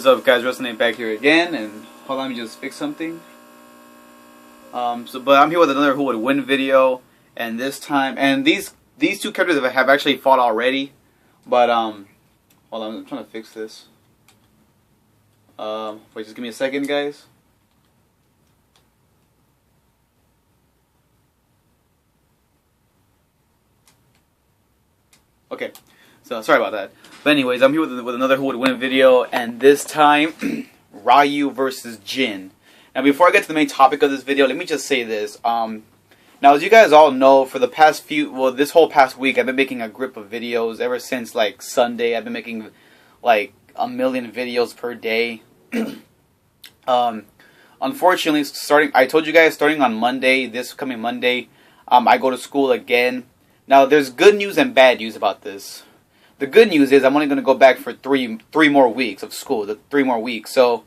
What's up, guys? REKLEZ98 back here again, and hold on, let me just fix something. But I'm here with another Who Would Win video, and this time, and these two characters have actually fought already, but hold on, I'm trying to fix this. Wait, just give me a second, guys. Okay, so sorry about that. But anyways, I'm here with another Who Would Win video, and this time, Ryu versus Jin. Now, before I get to the main topic of this video, let me just say this. Now, as you guys all know, for the past this whole past week, I've been making a grip of videos ever since, like, Sunday. I've been making, like, 1 million videos per day. Unfortunately, I told you guys, starting on Monday, this coming Monday, I go to school again. Now, there's good news and bad news about this. The good news is I'm only going to go back for three more weeks of school, 3 more weeks. So,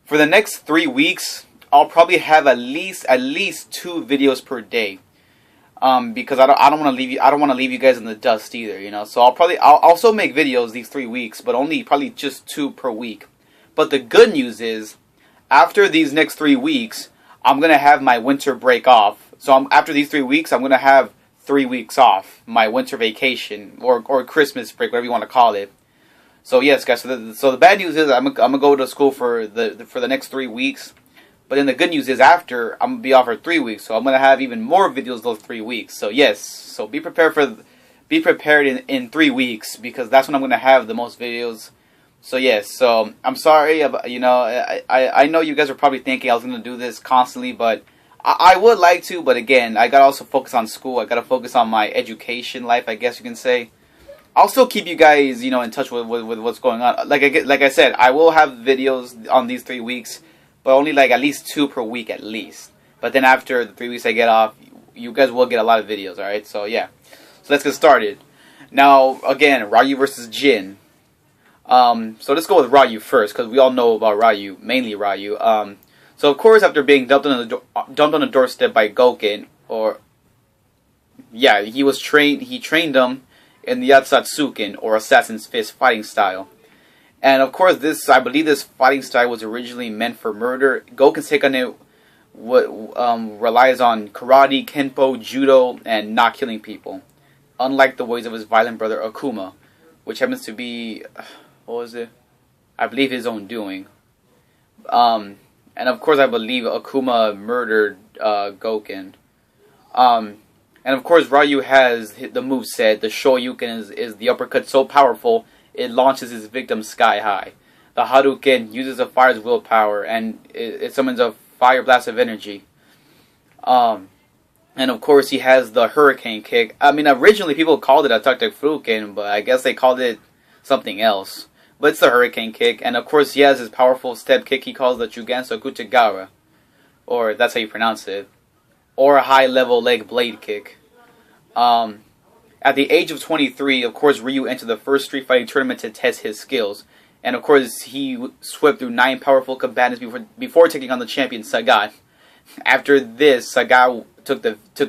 for the next 3 weeks, I'll probably have at least 2 videos per day. Because I don't want to leave you guys in the dust either, you know. So I'll also make videos these 3 weeks, but only probably just 2 per week. But the good news is, after these next 3 weeks, I'm going to have my winter break off. So after these 3 weeks, I'm going to have 3 weeks off, my winter vacation, or Christmas break, whatever you want to call it. So yes, guys, so the bad news is I'm going to go to school for the next 3 weeks. But then the good news is after, I'm going to be off for 3 weeks. So I'm going to have even more videos those 3 weeks. So yes, so be prepared in 3 weeks, because that's when I'm going to have the most videos. So yes, so I'm sorry, you know, I know you guys are probably thinking I was going to do this constantly, but I would like to, but again, I gotta also focus on school. I gotta focus on my education life, I guess you can say. I'll still keep you guys, you know, in touch with what's going on. Like I said, I will have videos on these 3 weeks, but only like at least 2 per week at least. But then after the 3 weeks I get off, you guys will get a lot of videos, alright? So yeah, so let's get started. Now, again, Ryu versus Jin. So let's go with Ryu first, because we all know about Ryu, mainly Ryu. So of course, after being dumped on the doorstep by Gouken, he trained him in the Yatsatsuken, or Assassin's Fist fighting style. And of course, I believe this fighting style was originally meant for murder. Gouken's take on it relies on karate, kenpo, judo, and not killing people, unlike the ways of his violent brother Akuma, which happens to be, what was it? I believe his own doing. And of course, I believe Akuma murdered Gouken. And of course, Ryu has the moveset. The Shoryuken is the uppercut so powerful, it launches his victim sky high. The Hadouken uses a fire's willpower, and it summons a fire blast of energy. And of course, he has the Hurricane Kick. I mean, originally people called it a Taktek Furuken, but I guess they called it something else. But it's the Hurricane Kick, and of course he has his powerful step kick he calls the Chuganso Gutagara, or that's how you pronounce it, or a high-level leg blade kick. At the age of 23, of course, Ryu entered the first Street Fighting tournament to test his skills, and of course he swept through 9 powerful combatants before taking on the champion Sagat. After this, Sagat took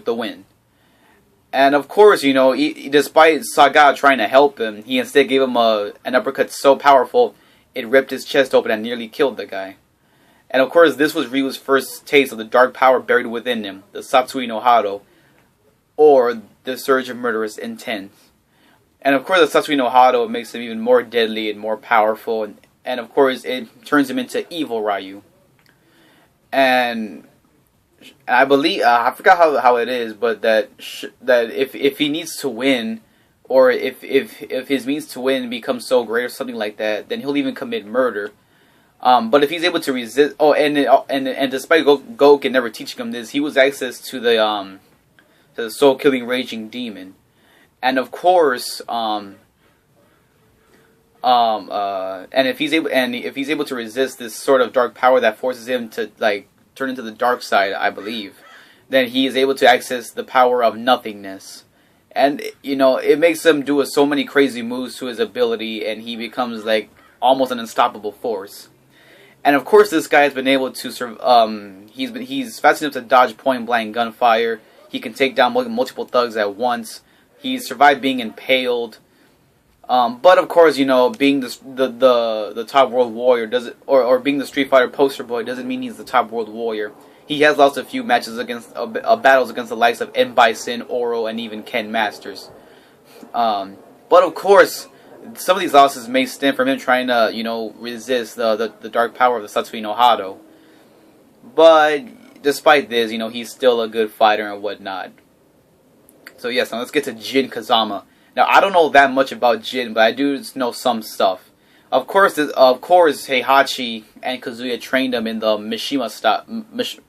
the win. And of course, you know, despite Sagat trying to help him, he instead gave him an uppercut so powerful, it ripped his chest open and nearly killed the guy. And of course, this was Ryu's first taste of the dark power buried within him, the Satsui no Hado, or the surge of murderous intent. And of course, the Satsui no Hado makes him even more deadly and more powerful, and of course, it turns him into evil Ryu. And I believe, I forgot how it is, but that if he needs to win, or if his means to win becomes so great or something like that, then he'll even commit murder. But if he's able to resist, and despite Gouken never teaching him this, he was access to the soul-killing raging demon, and of course, and if he's able to resist this sort of dark power that forces him to turn into the dark side, I believe, then he is able to access the power of nothingness. And, you know, it makes him do so many crazy moves to his ability, and he becomes, like, almost an unstoppable force. And, of course, this guy has been able to, he's fast enough to dodge point-blank gunfire. He can take down multiple thugs at once. He's survived being impaled. But of course, you know, being the top world warrior doesn't, or being the Street Fighter poster boy doesn't mean he's the top world warrior. He has lost a few matches against battles against the likes of M. Bison, Oro, and even Ken Masters. But of course, some of these losses may stem from him trying to, you know, resist the dark power of the Satsui no Hado. But despite this, you know, he's still a good fighter and whatnot. So yes, now let's get to Jin Kazama. Now I don't know that much about Jin, but I do know some stuff. Of course, Heihachi and Kazuya trained him in the Mishima style,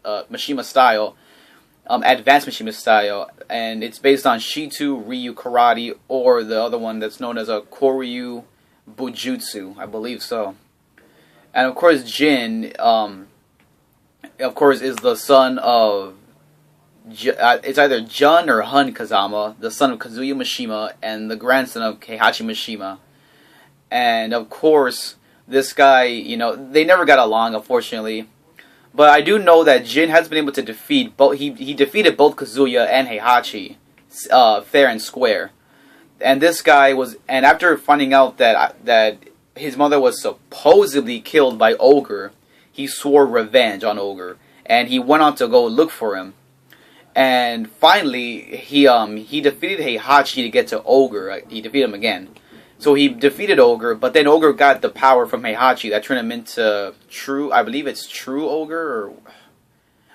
advanced Mishima style, and it's based on Shitu Ryu Karate, or the other one that's known as a Koryu Bujutsu, I believe so. And of course, Jin, of course, is the son of, it's either Jun or Hun Kazama, the son of Kazuya Mishima, and the grandson of Heihachi Mishima. And of course, this guy, you know, they never got along, unfortunately. But I do know that Jin has been able to defeat both. He defeated both Kazuya and Heihachi, fair and square. And this guy was, and after finding out that his mother was supposedly killed by Ogre, he swore revenge on Ogre, and he went on to go look for him. And finally, he defeated Heihachi to get to Ogre. He defeated him again. So he defeated Ogre, but then Ogre got the power from Heihachi that turned him into I believe it's True Ogre, or,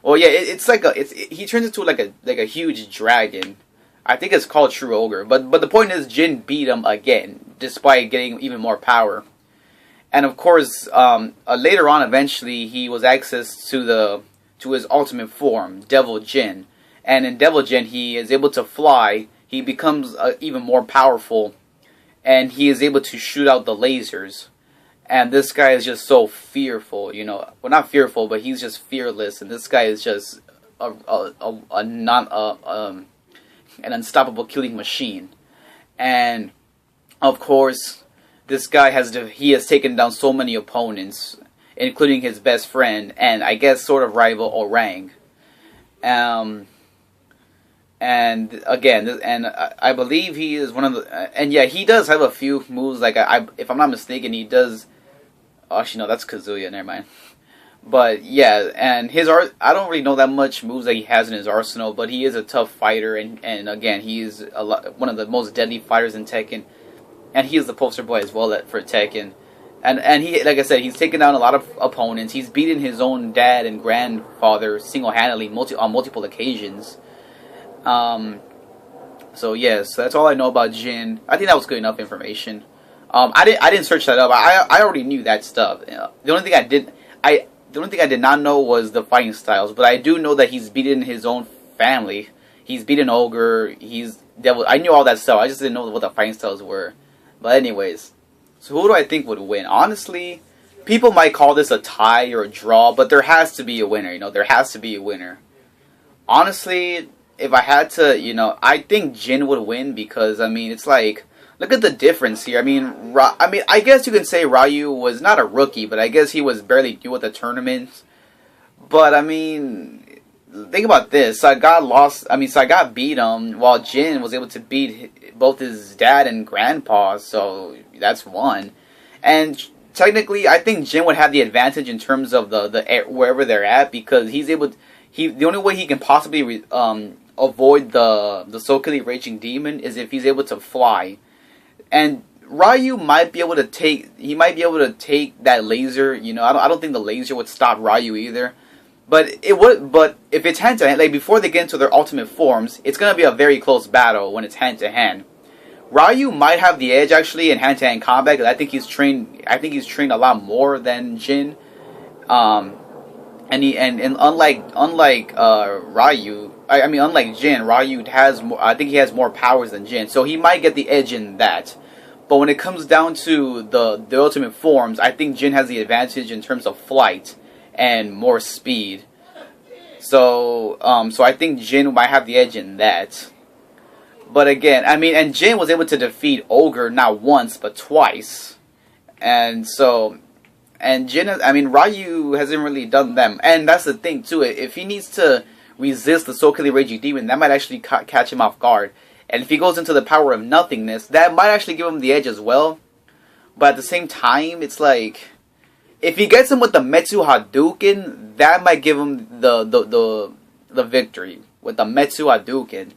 well, yeah, he turns into like a huge dragon. I think it's called True Ogre, but the point is, Jin beat him again, despite getting even more power. And of course, later on, eventually, he was access to his ultimate form, Devil Jin. And in Devil Jin, he is able to fly. He becomes even more powerful. And he is able to shoot out the lasers. And this guy is just so fearful, you know. Well, not fearful, but he's just fearless. And this guy is just an unstoppable killing machine. And of course, this guy has taken down so many opponents, including his best friend and I guess sort of rival Orang. And again, I believe he is one of the, and yeah, he does have a few moves, like, if I'm not mistaken, he does, actually no, that's Kazuya, never mind. But yeah, and I don't really know that much moves that he has in his arsenal, but he is a tough fighter, and again, he is one of the most deadly fighters in Tekken, and he is the poster boy as well for Tekken. And he, like I said, he's taken down a lot of opponents. He's beaten his own dad and grandfather single-handedly on multiple occasions. So yes, that's all I know about Jin. I think that was good enough information. I didn't search that up. I already knew that stuff. The only thing I did not know was the fighting styles, but I do know that he's beaten his own family. He's beaten Ogre. He's Devil. I knew all that stuff. I just didn't know what the fighting styles were. But anyways, so who do I think would win? Honestly, people might call this a tie or a draw, but there has to be a winner. You know, there has to be a winner. Honestly, if I had to, you know, I think Jin would win because, I mean, it's like, look at the difference here. I mean, I guess you can say Ryu was not a rookie, but I guess he was barely new at the tournament. But, I mean, think about this. Sagat beat him, while Jin was able to beat both his dad and grandpa, so that's one. And technically, I think Jin would have the advantage in terms of the wherever they're at, because he's able to, the only way he can possibly avoid the so-called raging demon is if he's able to fly. And Ryu might be able to take that laser. You know, I don't think the laser would stop Ryu either. But if it's hand to hand, like before they get into their ultimate forms, it's gonna be a very close battle when it's hand to hand. Ryu might have the edge actually in hand to hand combat, because I think he's trained a lot more than Jin. And unlike Ryu, unlike Jin, Ryu has more, I think he has more powers than Jin, so he might get the edge in that. But when it comes down to the ultimate forms, I think Jin has the advantage in terms of flight and more speed. So I think Jin might have the edge in that. But again, I mean, and Jin was able to defeat Ogre not once but twice, and Jin, Ryu hasn't really done them, and that's the thing too. If he needs to resist the so-called Raging Demon, that might actually catch him off guard. And if he goes into the power of nothingness, that might actually give him the edge as well. But at the same time, it's like, if he gets him with the Metsu Hadouken, that might give him the victory with the Metsu Hadouken.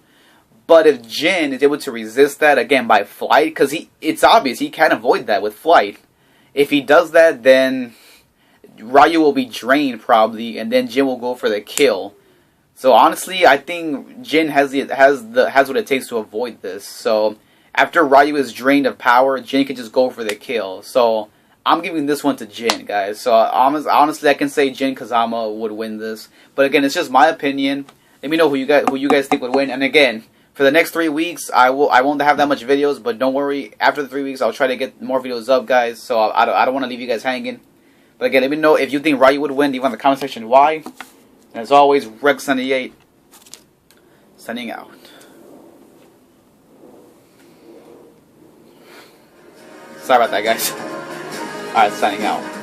But if Jin is able to resist that again by flight, because it's obvious he can't avoid that with flight. If he does that, then Ryu will be drained probably, and then Jin will go for the kill. So honestly, I think Jin has what it takes to avoid this. So after Ryu is drained of power, Jin can just go for the kill. So I'm giving this one to Jin, guys. So honestly, I can say Jin Kazama would win this. But again, it's just my opinion. Let me know who you guys think would win. And again, for the next 3 weeks, I won't have that much videos. But don't worry, after the 3 weeks, I'll try to get more videos up, guys. So I don't want to leave you guys hanging. But again, let me know if you think Ryu would win. Leave in the comment section why. And as always, REKLEZ98 signing out. Sorry about that, guys. Alright, signing out.